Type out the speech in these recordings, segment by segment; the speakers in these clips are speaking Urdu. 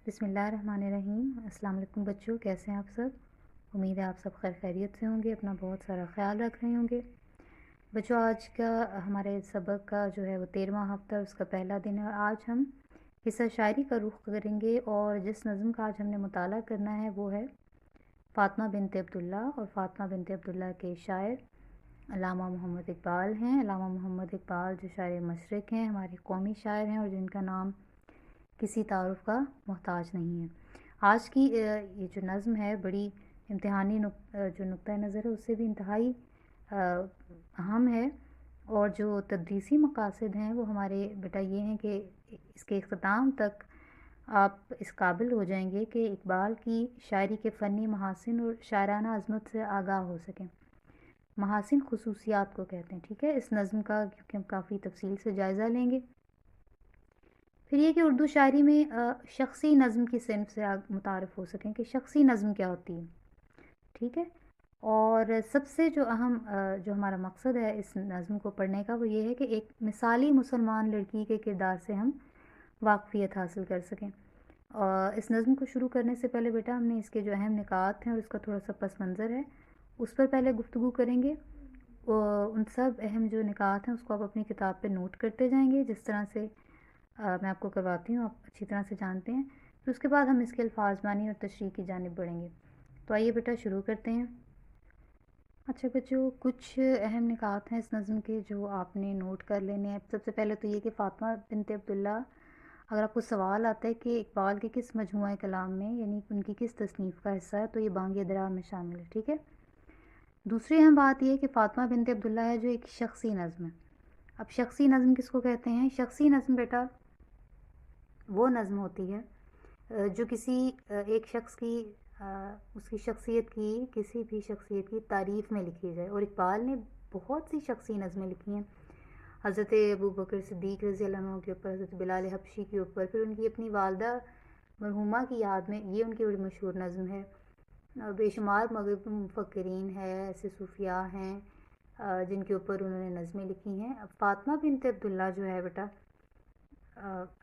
بسم اللہ الرحمن الرحیم۔ السلام علیکم بچوں، کیسے ہیں آپ سب؟ امید ہے آپ سب خیر خیریت سے ہوں گے، اپنا بہت سارا خیال رکھ رہے ہوں گے۔ بچوں، آج کا ہمارے سبق کا جو ہے وہ 13واں ہفتہ، اس کا پہلا دن ہے، اور آج ہم حصہ شاعری کا رخ کریں گے، اور جس نظم کا آج ہم نے مطالعہ کرنا ہے وہ ہے فاطمہ بنت عبداللہ، اور فاطمہ بنت عبداللہ کے شاعر علامہ محمد اقبال ہیں۔ علامہ محمد اقبال جو شاعر مشرق ہیں، ہمارے قومی شاعر ہیں، اور جن کا نام کسی تعارف کا محتاج نہیں ہے۔ آج کی یہ جو نظم ہے بڑی امتحانی جو نقطہ نظر ہے اس سے بھی انتہائی اہم ہے، اور جو تدریسی مقاصد ہیں وہ ہمارے بیٹا یہ ہیں کہ اس کے اختتام تک آپ اس قابل ہو جائیں گے کہ اقبال کی شاعری کے فنی محاسن اور شاعرانہ عظمت سے آگاہ ہو سکیں۔ محاسن خصوصیات کو کہتے ہیں، ٹھیک ہے، اس نظم کا کیونکہ ہم کافی تفصیل سے جائزہ لیں گے۔ پھر یہ کہ اردو شاعری میں شخصی نظم کی صنف سے متعارف ہو سکیں کہ شخصی نظم کیا ہوتی ہے، ٹھیک ہے۔ اور سب سے جو اہم جو ہمارا مقصد ہے اس نظم کو پڑھنے کا وہ یہ ہے کہ ایک مثالی مسلمان لڑکی کے کردار سے ہم واقفیت حاصل کر سکیں۔ اس نظم کو شروع کرنے سے پہلے بیٹا ہم نے اس کے جو اہم نکات ہیں اور اس کا تھوڑا سا پس منظر ہے اس پر پہلے گفتگو کریں گے۔ ان سب اہم جو نکات ہیں اس کو آپ اپنی کتاب پہ نوٹ کرتے جائیں گے، جس طرح سے میں آپ کو کرواتی ہوں، آپ اچھی طرح سے جانتے ہیں۔ پھر اس کے بعد ہم اس کے الفاظ بانی اور تشریح کی جانب بڑھیں گے۔ تو آئیے بیٹا شروع کرتے ہیں۔ اچھا بچوں، کچھ اہم نکات ہیں اس نظم کے جو آپ نے نوٹ کر لینے ہیں۔ سب سے پہلے تو یہ کہ فاطمہ بنت عبداللہ، اگر آپ کو سوال آتا ہے کہ اقبال کے کس مجموعہ کلام میں یعنی ان کی کس تصنیف کا حصہ ہے، تو یہ بانگ درا میں شامل ہے، ٹھیک ہے۔ دوسری اہم بات یہ ہے کہ فاطمہ بنت عبداللہ ہے جو ایک شخصی نظم ہے۔ اب شخصی نظم کس کو کہتے ہیں؟ شخصی نظم بیٹا وہ نظم ہوتی ہے جو کسی ایک شخص کی اس کی شخصیت کی کسی بھی شخصیت کی تعریف میں لکھی جائے، اور اقبال نے بہت سی شخصی نظمیں لکھی ہیں، حضرت ابو بکر صدیق رضی اللہ عنہ کے اوپر، حضرت بلال حبشی کے اوپر، پھر ان کی اپنی والدہ مرحومہ کی یاد میں، یہ ان کی بڑی مشہور نظم ہے۔ بے شمار مغربی مفکرین ہیں، ایسے صوفیاء ہیں جن کے اوپر انہوں نے نظمیں لکھی ہیں۔ اب فاطمہ بنت عبداللہ جو ہے بیٹا،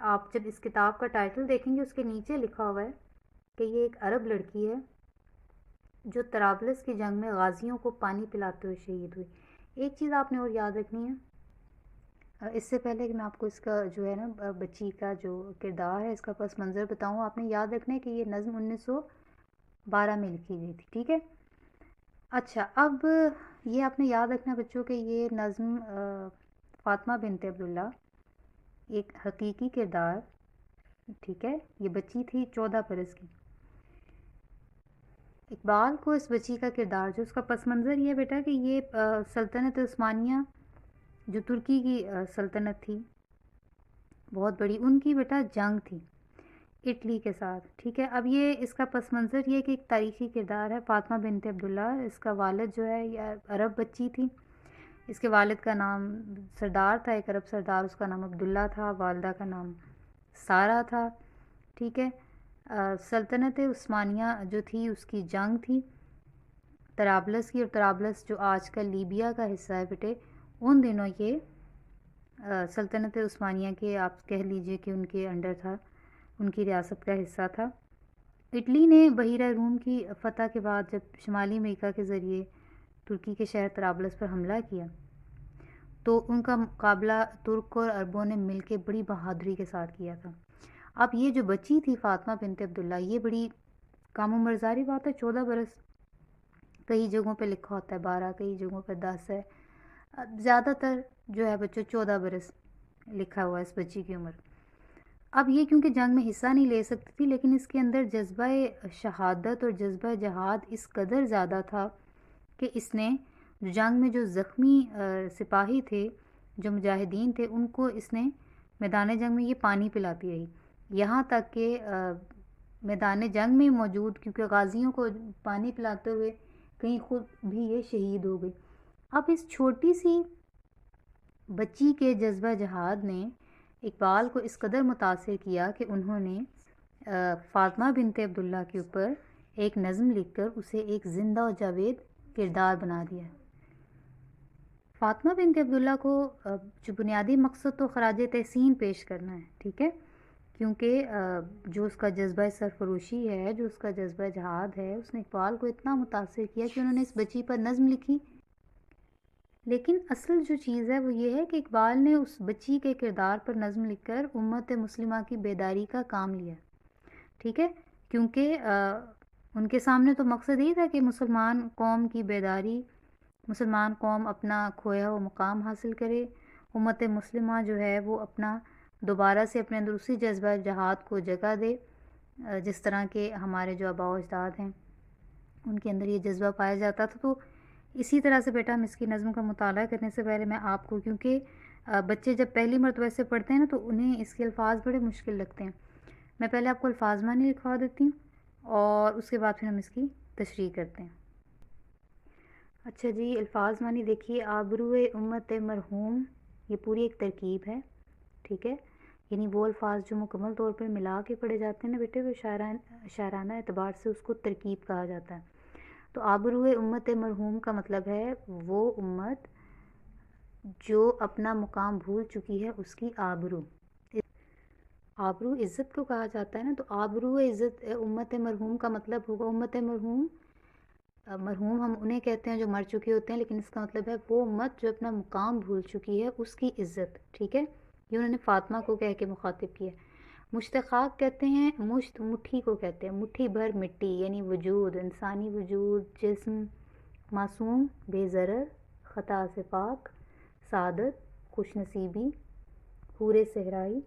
آپ جب اس کتاب کا ٹائٹل دیکھیں گے اس کے نیچے لکھا ہوا ہے کہ یہ ایک عرب لڑکی ہے جو طرابلس کی جنگ میں غازیوں کو پانی پلاتے ہوئے شہید ہوئی۔ ایک چیز آپ نے اور یاد رکھنی ہے، اس سے پہلے کہ میں آپ کو اس کا جو ہے نا بچی کا جو کردار ہے اس کا پس منظر بتاؤں، آپ نے یاد رکھنا ہے کہ یہ نظم 1912 میں لکھی گئی تھی، ٹھیک ہے۔ اچھا، اب یہ آپ نے یاد رکھنا بچوں کہ یہ نظم فاطمہ بنت عبداللہ ایک حقیقی کردار، ٹھیک ہے، یہ بچی تھی 14 برس کی۔ اقبال کو اس بچی کا کردار جو اس کا پس منظر یہ بیٹا کہ یہ سلطنت عثمانیہ جو ترکی کی سلطنت تھی بہت بڑی، ان کی بیٹا جنگ تھی اٹلی کے ساتھ، ٹھیک ہے۔ اب یہ اس کا پس منظر یہ کہ ایک تاریخی کردار ہے فاطمہ بنت عبداللہ، اس کا والد جو ہے یہ عرب بچی تھی، اس کے والد کا نام سردار تھا، ایک عرب سردار، اس کا نام عبداللہ تھا، والدہ کا نام سارہ تھا، ٹھیک ہے۔ سلطنت عثمانیہ جو تھی اس کی جنگ تھی طرابلس کی، اور طرابلس جو آج کل لیبیا کا حصہ ہے بیٹے، ان دنوں یہ سلطنت عثمانیہ کے آپ کہہ لیجئے کہ ان کے انڈر تھا، ان کی ریاست کا حصہ تھا۔ اٹلی نے بحیرہ روم کی فتح کے بعد جب شمالی امریکہ کے ذریعے ترکی کے شہر طرابلس پر حملہ کیا تو ان کا مقابلہ ترک اور عربوں نے مل کے بڑی بہادری کے ساتھ کیا تھا۔ اب یہ جو بچی تھی فاطمہ بنت عبداللہ، یہ بڑی کم عمر، ظاہری بات ہے 14 برس، کئی جگہوں پہ لکھا ہوتا ہے 12، کئی جگہوں پہ 10 ہے، زیادہ تر جو ہے بچوں 14 برس لکھا ہوا ہے اس بچی کی عمر۔ اب یہ کیونکہ جنگ میں حصہ نہیں لے سکتی تھی، لیکن اس کے اندر جذبہ شہادت اور جذبہ جہاد اس قدر زیادہ تھا کہ اس نے جنگ میں جو زخمی سپاہی تھے، جو مجاہدین تھے، ان کو اس نے میدان جنگ میں یہ پانی پلاتی رہی، یہاں تک کہ میدان جنگ میں موجود کیونکہ غازیوں کو پانی پلاتے ہوئے کہیں خود بھی یہ شہید ہو گئی۔ اب اس چھوٹی سی بچی کے جذبہ جہاد نے اقبال کو اس قدر متاثر کیا کہ انہوں نے فاطمہ بنت عبداللہ کے اوپر ایک نظم لکھ کر اسے ایک زندہ و جاوید کردار بنا دیا۔ فاطمہ بنت عبداللہ کو جو بنیادی مقصد تو خراج تحسین پیش کرنا ہے، ٹھیک ہے، کیونکہ جو اس کا جذبہ سرفروشی ہے، جو اس کا جذبہ جہاد ہے، اس نے اقبال کو اتنا متاثر کیا کہ انہوں نے اس بچی پر نظم لکھی۔ لیکن اصل جو چیز ہے وہ یہ ہے کہ اقبال نے اس بچی کے کردار پر نظم لکھ کر امت مسلمہ کی بیداری کا کام لیا، ٹھیک ہے، کیونکہ ان کے سامنے تو مقصد یہ تھا کہ مسلمان قوم کی بیداری، مسلمان قوم اپنا کھویا ہوا مقام حاصل کرے، امت مسلمہ جو ہے وہ اپنا دوبارہ سے اپنے اندر اسی جذبہ جہاد کو جگہ دے، جس طرح کے ہمارے جو آباء و اجداد ہیں ان کے اندر یہ جذبہ پایا جاتا تھا۔ تو اسی طرح سے بیٹا ہم اس کی نظم کا مطالعہ کرنے سے پہلے میں آپ کو، کیونکہ بچے جب پہلی مرتبہ سے پڑھتے ہیں نا تو انہیں اس کے الفاظ بڑے مشکل لگتے ہیں، میں پہلے آپ کو الفاظ معنی لکھوا دیتی ہوں اور اس کے بعد پھر ہم اس کی تشریح کرتے ہیں۔ اچھا جی، الفاظ معنی دیکھیے، آبروئے امت مرحوم، یہ پوری ایک ترکیب ہے، ٹھیک ہے، یعنی وہ الفاظ جو مکمل طور پر ملا کے پڑھے جاتے ہیں نا بیٹے، وہ شاعرانہ اعتبار سے اس کو ترکیب کہا جاتا ہے۔ تو آبروئے امت مرحوم کا مطلب ہے وہ امت جو اپنا مقام بھول چکی ہے، اس کی آبرو عزت کو کہا جاتا ہے نا، تو آبرو عزت امت مرحوم کا مطلب ہوگا امت مرحوم، مرحوم ہم انہیں کہتے ہیں جو مر چکے ہوتے ہیں، لیکن اس کا مطلب ہے وہ امت جو اپنا مقام بھول چکی ہے اس کی عزت، ٹھیک ہے، یہ انہوں نے فاطمہ کو کہہ کے مخاطب کیا۔ مشتقاق کہتے ہیں، مشت مٹھی کو کہتے ہیں، مٹھی بھر مٹی یعنی وجود، انسانی وجود، جسم، معصوم، بے ضرر، خطا سے پاک، سعادت، خوش نصیبی، حور صحرائی،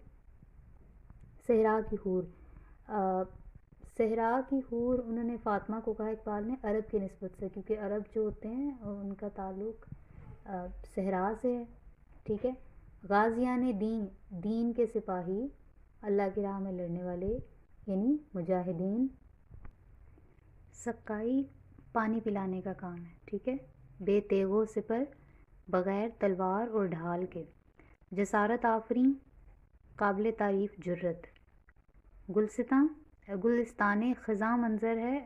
صحرا کی حور، صحرا کی حور انہوں نے فاطمہ کو کہا اقبال نے عرب کی نسبت سے، کیونکہ عرب جو ہوتے ہیں ان کا تعلق صحرا سے ہے، ٹھیک ہے۔ غازیان دین، دین کے سپاہی، اللہ کی راہ میں لڑنے والے یعنی مجاہدین۔ سقائی پانی پلانے کا کام ہے، ٹھیک ہے، بے تیغ و سپر، بغیر تلوار اور ڈھال کے، جسارت آفریں، قابل تعریف جرت۔ گلستان خزاں منظر ہے،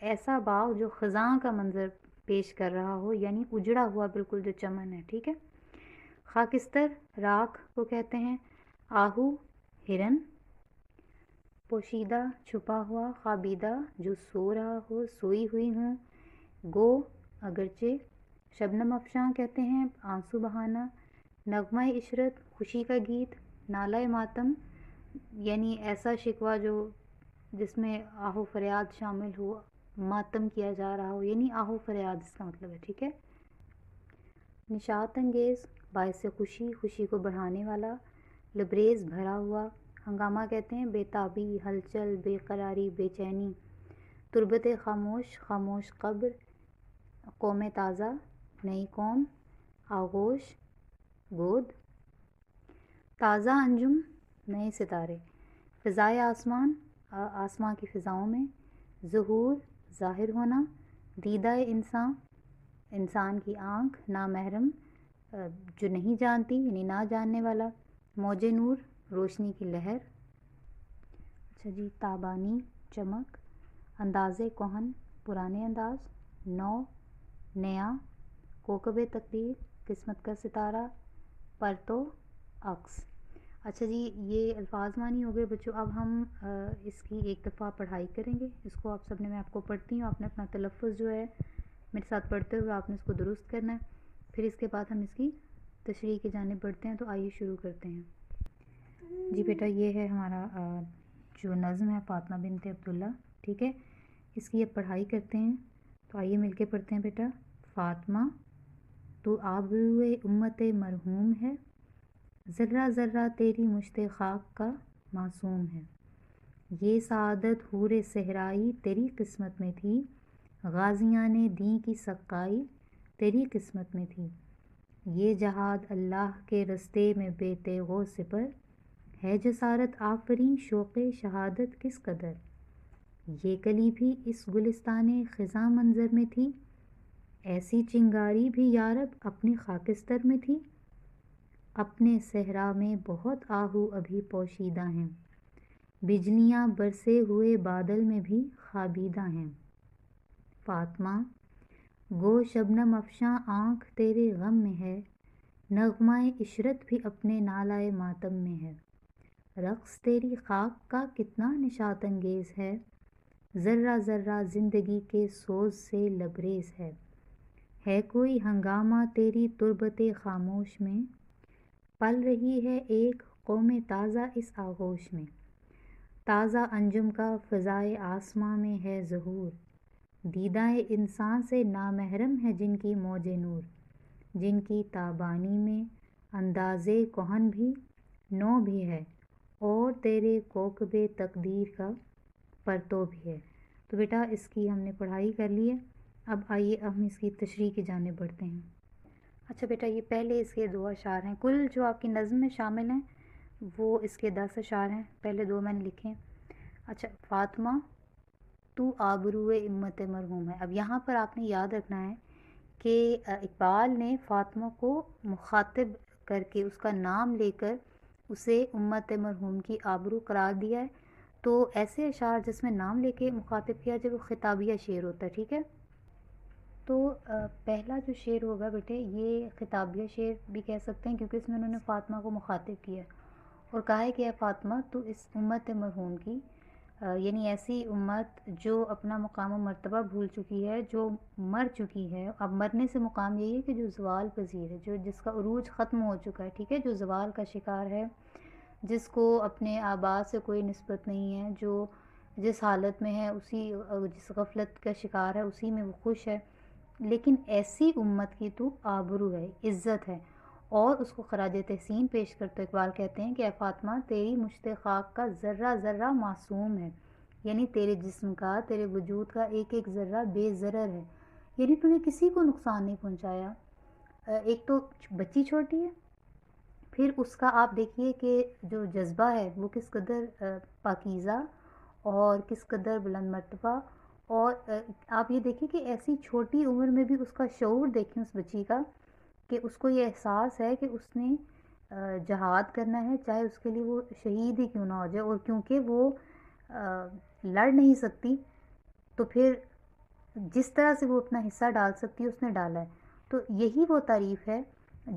ایسا باغ جو خزاں کا منظر پیش کر رہا ہو، یعنی اجڑا ہوا بالکل جو چمن ہے، ٹھیک ہے۔ خاکستر راکھ کو کہتے ہیں، آہو ہرن، پوشیدہ چھپا ہوا، خوابیدہ جو سو رہا ہو، سوئی ہوئی ہوں، گو اگرچہ، شبنم افشاں کہتے ہیں آنسو بہانا، نغمہ عشرت خوشی کا گیت، نالہ ماتم یعنی ایسا شکوہ جو جس میں آہو فریاد شامل ہو، ماتم کیا جا رہا ہو، یعنی آہو فریاد اس کا مطلب ہے، ٹھیک ہے۔ نشاط انگیز باعث خوشی، خوشی کو بڑھانے والا، لبریز بھرا ہوا، ہنگامہ کہتے ہیں بے تابی، ہلچل، بے قراری، بے چینی، تربت خاموش، خاموش قبر، قوم تازہ، نئی قوم، آغوش، گود، تازہ انجم، نئے ستارے، فضائے آسمان، آسمان کی فضاؤں میں، ظہور، ظاہر ہونا، دیدہ انسان، انسان کی آنکھ، نامحرم جو نہیں جانتی یعنی نہ جاننے والا، موج نور، روشنی کی لہر۔ اچھا جی، تابانی چمک، انداز کہن، پرانے انداز، نو، نیا، کوکب تقدیر، قسمت کا ستارہ، پرتو، عکس۔ اچھا جی، یہ الفاظ معنی ہو گئے بچوں۔ اب ہم اس کی ایک دفعہ پڑھائی کریں گے، اس کو آپ سب نے، میں آپ کو پڑھتی ہوں، آپ نے اپنا تلفظ جو ہے میرے ساتھ پڑھتے ہوئے آپ نے اس کو درست کرنا ہے، پھر اس کے بعد ہم اس کی تشریح کی جانب بڑھتے ہیں۔ تو آئیے شروع کرتے ہیں۔ جی بیٹا، یہ ہے ہمارا جو نظم ہے فاطمہ بنت عبداللہ، ٹھیک ہے، اس کی اب پڑھائی کرتے ہیں۔ تو آئیے مل کے پڑھتے ہیں بیٹا۔ فاطمہ، تو آبروئے امت مرحوم ہے، ذرہ ذرہ تیری مشت خاک کا معصوم ہے، یہ سعادت حور صحرائی تیری قسمت میں تھی، غازیان دین کی سقائی تیری قسمت میں تھی، یہ جہاد اللہ کے رستے میں بے تیغ و سپر، ہے جسارت آفریں شوق شہادت کس قدر، یہ کلی بھی اس گلستان خزاں منظر میں تھی، ایسی چنگاری بھی یارب اپنے خاکستر میں تھی، اپنے صحرا میں بہت آہو ابھی پوشیدہ ہیں، بجلیاں برسے ہوئے بادل میں بھی خوابیدہ ہیں۔ فاطمہ، گو شبنم افشاں آنکھ تیرے غم میں ہے، نغمہ عشرت بھی اپنے نالہ ماتم میں ہے، رقص تیری خاک کا کتنا نشاط انگیز ہے، ذرہ ذرہ زندگی کے سوز سے لبریز ہے کوئی ہنگامہ تیری تربت خاموش میں، پل رہی ہے ایک قوم تازہ اس آغوش میں، تازہ انجم کا فضائے آسماں میں ہے ظہور، دیدۂ انسان سے نامحرم ہے جن کی موج نور، جن کی تابانی میں اندازے کہن بھی نو بھی ہے، اور تیرے کوکب تقدیر کا پرتو بھی ہے۔ تو بیٹا اس کی ہم نے پڑھائی کر لی ہے، اب آئیے ہم اس کی تشریح کی جانب بڑھتے ہیں۔ اچھا بیٹا، یہ پہلے اس کے 2 اشعار ہیں، کل جو آپ کی نظم میں شامل ہیں وہ اس کے 10 اشعار ہیں، پہلے 2 میں نے لکھے ہیں۔ اچھا، فاطمہ تو آبروئے امت مرحوم ہے۔ اب یہاں پر آپ نے یاد رکھنا ہے کہ اقبال نے فاطمہ کو مخاطب کر کے اس کا نام لے کر اسے امت مرحوم کی آبرو قرار دیا ہے، تو ایسے اشعار جس میں نام لے کے مخاطب کیا جائے وہ خطابیہ شعر ہوتا ہے، ٹھیک ہے۔ تو پہلا جو شعر ہوگا بیٹے یہ خطابیہ شعر بھی کہہ سکتے ہیں، کیونکہ اس میں انہوں نے فاطمہ کو مخاطب کیا ہے اور کہا ہے کہ اے فاطمہ تو اس امت مرحوم کی، یعنی ایسی امت جو اپنا مقام و مرتبہ بھول چکی ہے، جو مر چکی ہے، اب مرنے سے مقام یہی ہے کہ جو زوال پذیر ہے، جو جس کا عروج ختم ہو چکا ہے، ٹھیک ہے، جو زوال کا شکار ہے، جس کو اپنے آباد سے کوئی نسبت نہیں ہے، جو جس حالت میں ہے اسی، جس غفلت کا شکار ہے اسی میں وہ خوش ہے، لیکن ایسی امت کی تو آبرو ہے، عزت ہے، اور اس کو خراج تحسین پیش کرتے اقبال کہتے ہیں کہ اے فاطمہ تیری مشت خاک کا ذرہ ذرہ معصوم ہے، یعنی تیرے جسم کا، تیرے وجود کا ایک ایک ذرہ بے ضرر ہے، یعنی تو نے کسی کو نقصان نہیں پہنچایا۔ ایک تو بچی چھوٹی ہے، پھر اس کا آپ دیکھیے کہ جو جذبہ ہے وہ کس قدر پاکیزہ اور کس قدر بلند مرتبہ، اور آپ یہ دیکھیں کہ ایسی چھوٹی عمر میں بھی اس کا شعور دیکھیں اس بچی کا، کہ اس کو یہ احساس ہے کہ اس نے جہاد کرنا ہے، چاہے اس کے لیے وہ شہید ہی کیوں نہ ہو جائے، اور کیونکہ وہ لڑ نہیں سکتی تو پھر جس طرح سے وہ اپنا حصہ ڈال سکتی ہے اس نے ڈالا ہے، تو یہی وہ تعریف ہے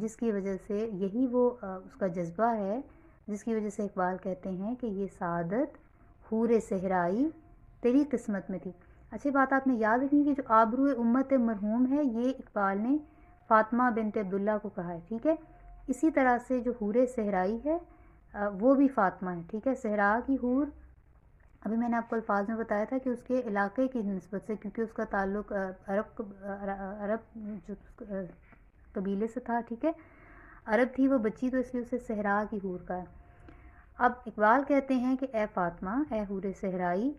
جس کی وجہ سے، یہی وہ اس کا جذبہ ہے جس کی وجہ سے اقبال کہتے ہیں کہ یہ سعادت حور صحرائی تیری قسمت میں تھی۔ اچھی بات آپ نے یاد رکھنی کہ جو آبرو امت مرحوم ہے یہ اقبال نے فاطمہ بنت عبداللہ کو کہا ہے، ٹھیک ہے۔ اسی طرح سے جو حور صحرائی ہے وہ بھی فاطمہ ہے، ٹھیک ہے۔ صحرا کی حور، ابھی میں نے آپ کو الفاظ میں بتایا تھا کہ اس کے علاقے کی نسبت سے، کیونکہ اس کا تعلق عرب جو قبیلے سے تھا، ٹھیک ہے، عرب تھی وہ بچی، تو اس لیے اسے صحرا کی حور کا ہے۔ اب اقبال کہتے ہیں کہ اے فاطمہ، اے حور صحرائی،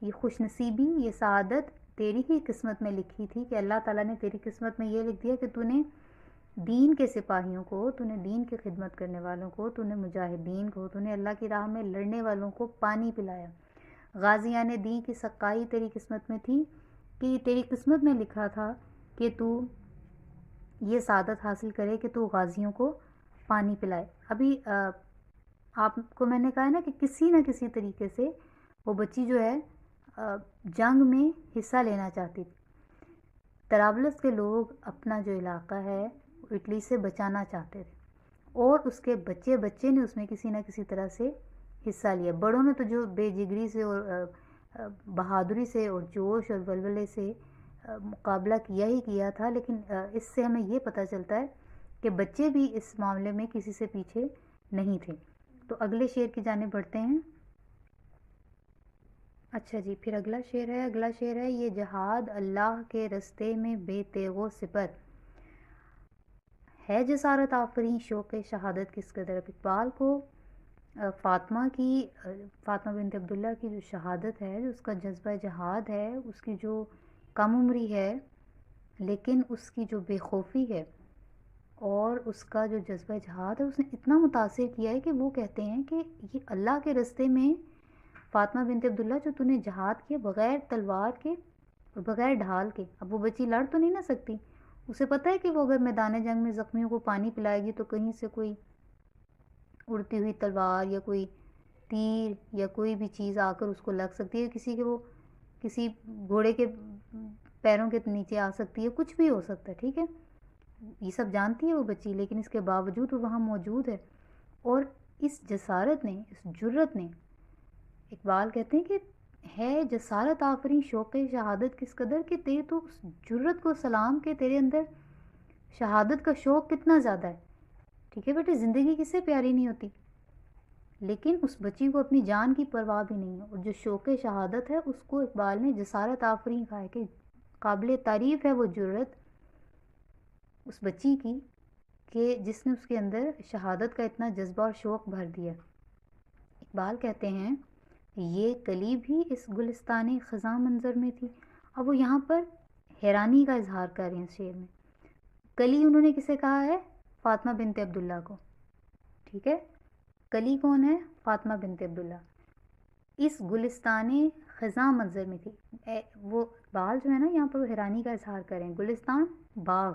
یہ خوش نصیبی، یہ سعادت تیری ہی قسمت میں لکھی تھی، کہ اللہ تعالیٰ نے تیری قسمت میں یہ لکھ دیا کہ تو نے دین کے سپاہیوں کو، تو نے دین کی خدمت کرنے والوں کو، تو نے مجاہدین کو، تو نے اللہ کی راہ میں لڑنے والوں کو پانی پلایا۔ غازیان دین کی سقائی تیری قسمت میں تھی، کہ تیری قسمت میں لکھا تھا کہ تو یہ سعادت حاصل کرے کہ تو غازیوں کو پانی پلائے۔ ابھی آپ کو میں نے کہا ہے نا کہ کسی نہ کسی طریقے سے وہ بچی جو ہے جنگ میں حصہ لینا چاہتی تھی۔ طرابلس کے لوگ اپنا جو علاقہ ہے اٹلی سے بچانا چاہتے تھے، اور اس کے بچے بچے نے اس میں کسی نہ کسی طرح سے حصہ لیا۔ بڑوں نے تو جو بے جگری سے اور بہادری سے اور جوش اور ولولے سے مقابلہ کیا ہی کیا تھا، لیکن اس سے ہمیں یہ پتہ چلتا ہے کہ بچے بھی اس معاملے میں کسی سے پیچھے نہیں تھے۔ تو اگلے شعر کی جانب بڑھتے ہیں۔ اچھا جی، پھر اگلا شعر ہے یہ جہاد اللہ کے رستے میں بے تیغ و سپر ہے، جسارت آفریں شوق شہادت کس قدر۔ اقبال کو فاطمہ بنت عبداللہ کی جو شہادت ہے، جو اس کا جذبہ جہاد ہے، اس کی جو کم عمری ہے لیکن اس کی جو بے خوفی ہے اور اس کا جو جذبہ جہاد ہے، اس نے اتنا متاثر کیا ہے کہ وہ کہتے ہیں کہ یہ اللہ کے رستے میں فاطمہ بنت عبداللہ جو تو نے جہاد کیا بغیر تلوار کے اور بغیر ڈھال کے۔ اب وہ بچی لڑ تو نہیں نہ سکتی، اسے پتہ ہے کہ وہ اگر میدان جنگ میں زخمیوں کو پانی پلائے گی تو کہیں سے کوئی اڑتی ہوئی تلوار یا کوئی تیر یا کوئی بھی چیز آ کر اس کو لگ سکتی ہے، کسی گھوڑے کے پیروں کے نیچے آ سکتی ہے، کچھ بھی ہو سکتا ہے، ٹھیک ہے، یہ سب جانتی ہے وہ بچی، لیکن اس کے باوجود وہ وہاں موجود ہے۔ اور اس جسارت نے، اس جرت نے، اقبال کہتے ہیں کہ ہے جسارت آفریں شوق شہادت کس قدر کہ تیرے تو اس جرت کو سلام کہ تیرے اندر شہادت کا شوق کتنا زیادہ ہے. ٹھیک ہے بیٹے، زندگی کس سے پیاری نہیں ہوتی، لیکن اس بچی کو اپنی جان کی پرواہ بھی نہیں ہے، اور جو شوق شہادت ہے اس کو اقبال نے جسارت آفریں کہا ہے کہ قابل تعریف ہے وہ جرت اس بچی کی کہ جس نے اس کے اندر شہادت کا اتنا جذبہ اور شوق بھر دیا. اقبال کہتے ہیں یہ کلی بھی اس گلستان خزاں منظر میں تھی. اب وہ یہاں پر حیرانی کا اظہار کر رہے ہیں اس شعر میں. کلی انہوں نے کسے کہا ہے؟ فاطمہ بنت عبداللہ کو. ٹھیک ہے، کلی کون ہے؟ فاطمہ بنت عبداللہ. اس گلستان خزاں منظر میں تھی. وہ اقبال جو ہے نا یہاں پر وہ حیرانی کا اظہار کریں. گلستان باغ،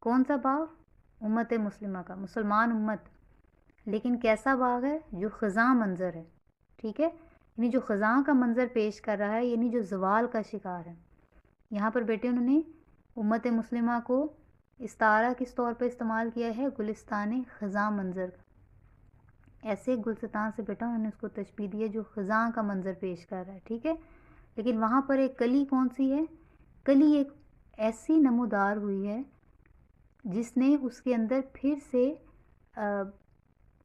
کون سا باغ؟ امت مسلمہ کا، مسلمان امت. لیکن کیسا باغ ہے؟ جو خزاں منظر ہے. ٹھیک ہے، یعنی جو خزاں کا منظر پیش کر رہا ہے، یعنی جو زوال کا شکار ہے. یہاں پر بیٹے انہوں نے امت مسلمہ کو استعارہ کس طور پہ استعمال کیا ہے؟ گلستان خزاں منظر کا. ایسے گلستان سے بیٹا انہوں نے اس کو تشبیہ دی ہے جو خزاں کا منظر پیش کر رہا ہے. ٹھیک ہے، لیکن وہاں پر ایک کلی کون سی ہے؟ کلی ایک ایسی نمودار ہوئی ہے جس نے اس کے اندر پھر سے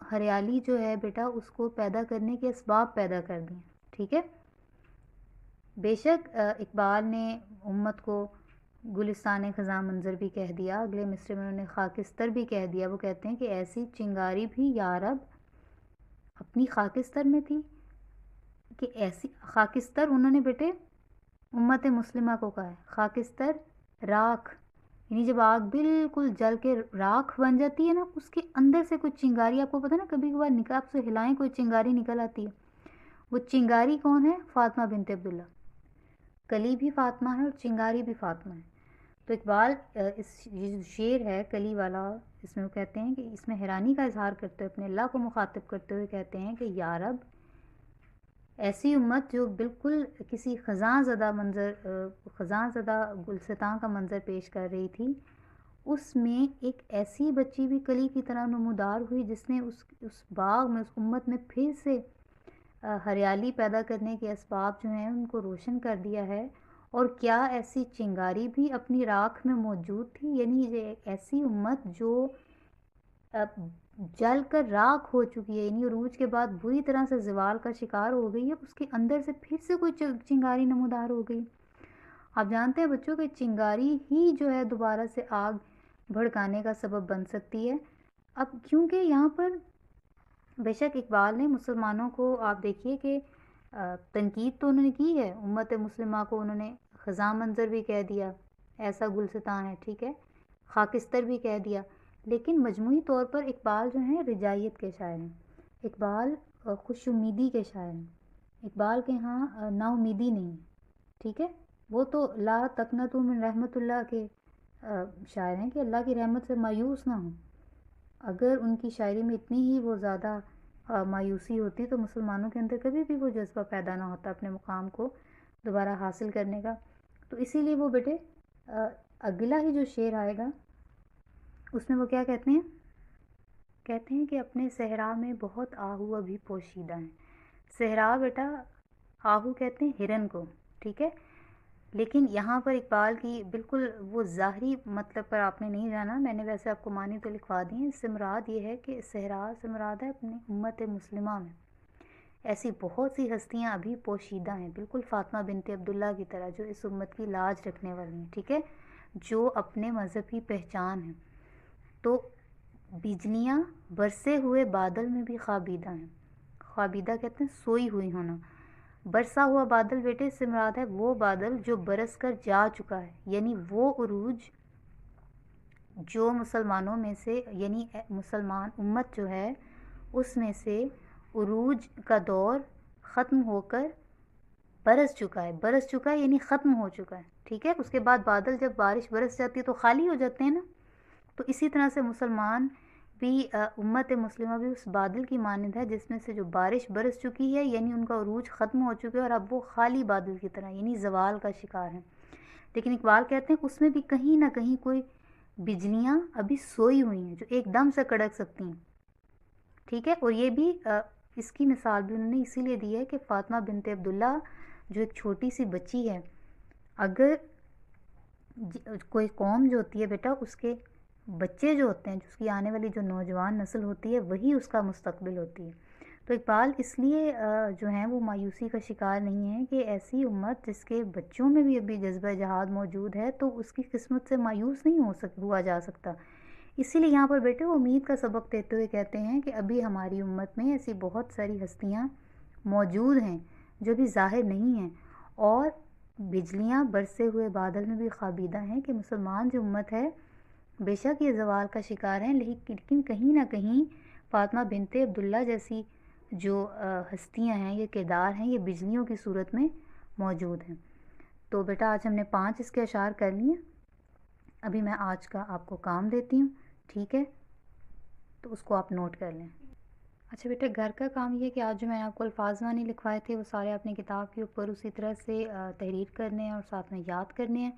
ہریالی جو ہے بیٹا اس کو پیدا کرنے کے اسباب پیدا کر دیے. ٹھیک ہے، بے شک اقبال نے امت کو گلستان خزاں منظر بھی کہہ دیا. اگلے مصرے میں انہوں نے خاکستر بھی کہہ دیا. وہ کہتے ہیں کہ ایسی چنگاری بھی یارب اپنی خاکستر میں تھی. کہ ایسی خاکستر انہوں نے بیٹے امت مسلمہ کو کہا ہے. خاکستر راکھ، یعنی جب آگ بالکل جل کے راکھ بن جاتی ہے نا، اس کے اندر سے کوئی چنگاری، آپ کو پتہ نا کبھی کبھار نکل آپ سے ہلائیں کوئی چنگاری نکل آتی ہے. وہ چنگاری کون ہے؟ فاطمہ بنت عبداللہ. کلی بھی فاطمہ ہے اور چنگاری بھی فاطمہ ہے. تو اقبال یہ جو شعر ہے کلی والا، اس میں وہ کہتے ہیں کہ اس میں حیرانی کا اظہار کرتے ہوئے اپنے اللہ کو مخاطب کرتے ہوئے کہتے ہیں کہ یا رب، ایسی امت جو بالکل کسی خزاں زدہ گلستان کا منظر پیش کر رہی تھی، اس میں ایک ایسی بچی بھی کلی کی طرح نمودار ہوئی جس نے اس باغ میں، اس امت میں پھر سے ہریالی پیدا کرنے کے اسباب جو ہیں ان کو روشن کر دیا ہے. اور کیا ایسی چنگاری بھی اپنی راکھ میں موجود تھی، یعنی یہ ایسی امت جو جل کر راکھ ہو چکی ہے، یعنی عروج کے بعد بری طرح سے زوال کا شکار ہو گئی ہے، اس کے اندر سے پھر سے کوئی چنگاری نمودار ہو گئی. آپ جانتے ہیں بچوں کہ چنگاری ہی جو ہے دوبارہ سے آگ بھڑکانے کا سبب بن سکتی ہے. اب کیونکہ یہاں پر بے شک اقبال نے مسلمانوں کو، آپ دیکھیے کہ تنقید تو انہوں نے کی ہے، امت مسلمہ کو انہوں نے خزاں منظر بھی کہہ دیا، ایسا گلستان ہے. ٹھیک ہے، خاکستر بھی کہہ دیا. لیکن مجموعی طور پر اقبال جو ہیں رجائیت کے شاعر ہیں. اقبال خوش امیدی کے شاعر ہیں. اقبال کے ہاں نا امیدی نہیں. ٹھیک ہے، وہ تو لا تقنطوا من رحمت اللہ کے شاعر ہیں کہ اللہ کی رحمت سے مایوس نہ ہوں. اگر ان کی شاعری میں اتنی ہی وہ زیادہ مایوسی ہوتی تو مسلمانوں کے اندر کبھی بھی وہ جذبہ پیدا نہ ہوتا اپنے مقام کو دوبارہ حاصل کرنے کا. تو اسی لیے وہ بیٹے اگلا ہی جو شعر آئے گا اس میں وہ کیا کہتے ہیں؟ کہتے ہیں کہ اپنے صحرا میں بہت آہو ابھی پوشیدہ ہیں. صحرا بیٹا آہو کہتے ہیں ہرن کو. ٹھیک ہے، لیکن یہاں پر اقبال کی بالکل وہ ظاہری مطلب پر آپ نے نہیں جانا، میں نے ویسے آپ کو معنی تو لکھوا دی ہیں. اس سے مراد یہ ہے کہ صحرا سے مراد ہے اپنی امت مسلمہ میں ایسی بہت سی ہستیاں ابھی پوشیدہ ہیں، بالکل فاطمہ بنت عبداللہ کی طرح، جو اس امت کی لاج رکھنے والی ہیں. ٹھیک ہے، جو اپنے مذہب کی پہچان ہیں. تو بجلیاں برسے ہوئے بادل میں بھی خوابیدہ ہیں. خوابیدہ کہتے ہیں سوئی ہوئی ہونا. برسا ہوا بادل بیٹے سے مراد ہے وہ بادل جو برس کر جا چکا ہے، یعنی وہ عروج جو مسلمانوں میں سے، یعنی مسلمان امت جو ہے اس میں سے عروج کا دور ختم ہو کر برس چکا ہے. برس چکا ہے یعنی ختم ہو چکا ہے. ٹھیک ہے، اس کے بعد بادل جب بارش برس جاتی ہے تو خالی ہو جاتے ہیں نا. تو اسی طرح سے مسلمان بھی، امت مسلمہ بھی اس بادل کی مانند ہے جس میں سے جو بارش برس چکی ہے، یعنی ان کا عروج ختم ہو چکے اور اب وہ خالی بادل کی طرح یعنی زوال کا شکار ہیں. لیکن اقبال کہتے ہیں اس میں بھی کہیں نہ کہیں کوئی بجلیاں ابھی سوئی ہوئی ہیں جو ایک دم سے کڑک سکتی ہیں. ٹھیک ہے، اور یہ بھی اس کی مثال بھی انہوں نے اسی لیے دی ہے کہ فاطمہ بنت عبداللہ جو ایک چھوٹی سی بچی ہے، اگر کوئی قوم جو ہوتی ہے بیٹا، اس کے بچے جو ہوتے ہیں، جو اس کی آنے والی جو نوجوان نسل ہوتی ہے، وہی اس کا مستقبل ہوتی ہے. تو اقبال اس لیے جو ہیں وہ مایوسی کا شکار نہیں ہے کہ ایسی امت جس کے بچوں میں بھی ابھی جذبہ جہاد موجود ہے تو اس کی قسمت سے مایوس نہیں ہوا جا سکتا. اسی لیے یہاں پر بیٹے وہ امید کا سبق دیتے ہوئے کہتے ہیں کہ ابھی ہماری امت میں ایسی بہت ساری ہستیاں موجود ہیں جو بھی ظاہر نہیں ہیں، اور بجلیاں برسے ہوئے بادل میں بھی خوابیدہ ہیں کہ مسلمان جو امت ہے بے شک یہ زوال کا شکار ہیں، لیکن کہیں نہ کہیں فاطمہ بنت عبداللہ جیسی جو ہستیاں ہیں، یہ کردار ہیں، یہ بجلیوں کی صورت میں موجود ہیں. تو بیٹا آج ہم نے 5 اس کے اشعار کر لیے. ابھی میں آج کا آپ کو کام دیتی ہوں، ٹھیک ہے؟ تو اس کو آپ نوٹ کر لیں. اچھا بیٹا، گھر کا کام یہ کہ آج جو میں نے آپ کو الفاظ معنی لکھوائے تھے وہ سارے اپنی کتاب کے اوپر اسی طرح سے تحریر کرنے ہیں اور ساتھ میں یاد کرنے ہیں.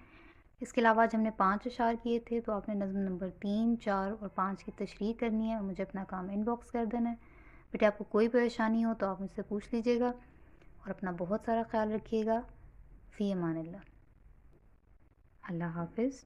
اس کے علاوہ آج ہم نے 5 اشعار کیے تھے، تو آپ نے نظم نمبر 3، 4 اور 5 کی تشریح کرنی ہے اور مجھے اپنا کام ان باکس کر دینا ہے. بیٹا آپ کو کوئی پریشانی ہو تو آپ مجھ سے پوچھ لیجیے گا، اور اپنا بہت سارا خیال رکھیے گا. فی امان اللہ. اللہ حافظ.